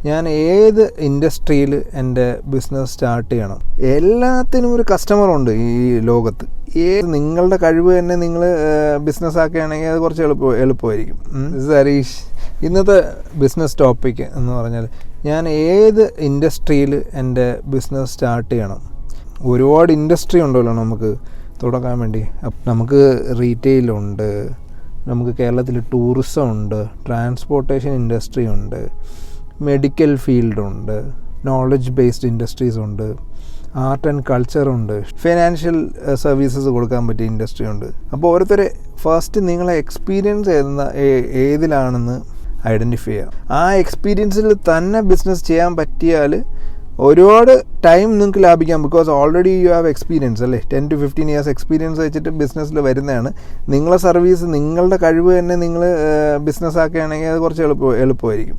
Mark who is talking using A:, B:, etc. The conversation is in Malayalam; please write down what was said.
A: ഞാൻ ഏത് ഇൻഡസ്ട്രിയിൽ എൻ്റെ ബിസിനസ് സ്റ്റാർട്ട് ചെയ്യണം? എല്ലാത്തിനും ഒരു കസ്റ്റമറുണ്ട് ഈ ലോകത്ത്. നിങ്ങളുടെ കഴിവ് തന്നെ നിങ്ങൾ ബിസിനസ് ആക്കുകയാണെങ്കിൽ അത് കുറച്ച് എളുപ്പമായിരിക്കും. ഹരീഷ്, ഇന്നത്തെ ബിസിനസ് ടോപ്പിക് എന്ന് പറഞ്ഞാൽ ഞാൻ ഏത് ഇൻഡസ്ട്രിയിൽ എൻ്റെ ബിസിനസ് സ്റ്റാർട്ട് ചെയ്യണം? ഒരുപാട് ഇൻഡസ്ട്രി ഉണ്ടല്ലോ നമുക്ക് തുടങ്ങാൻ വേണ്ടി. നമുക്ക് റീറ്റെയിലുണ്ട്, നമുക്ക് കേരളത്തിൽ ടൂറിസം ഉണ്ട്, ട്രാൻസ്പോർട്ടേഷൻ ഇൻഡസ്ട്രി ഉണ്ട്, മെഡിക്കൽ ഫീൽഡുണ്ട്, നോളജ് ബേസ്ഡ് ഇൻഡസ്ട്രീസ് ഉണ്ട്, ആർട്ട് ആൻഡ് കൾച്ചറുണ്ട്, ഫിനാൻഷ്യൽ സർവീസസ് കൊടുക്കാൻ പറ്റിയ ഇൻഡസ്ട്രി ഉണ്ട്. അപ്പോൾ ഓരോരുത്തരെ ഫസ്റ്റ് നിങ്ങളെ എക്സ്പീരിയൻസ് ഏതിലാണെന്ന് ഐഡൻറ്റിഫൈ ചെയ്യുക. ആ എക്സ്പീരിയൻസിൽ തന്നെ ബിസിനസ് ചെയ്യാൻ പറ്റിയാൽ ഒരുപാട് ടൈം നിങ്ങൾക്ക് ലാഭിക്കാം. Because already you have experience അല്ലേ. 10 to 15 years എക്സ്പീരിയൻസ് വെച്ചിട്ട് ബിസിനസ്സിൽ വരുന്നതാണ്. നിങ്ങളെ സർവീസ്, നിങ്ങളുടെ കഴിവ് തന്നെ നിങ്ങൾ ബിസിനസ് ആക്കുകയാണെങ്കിൽ അത് കുറച്ച് എളുപ്പമായിരിക്കും.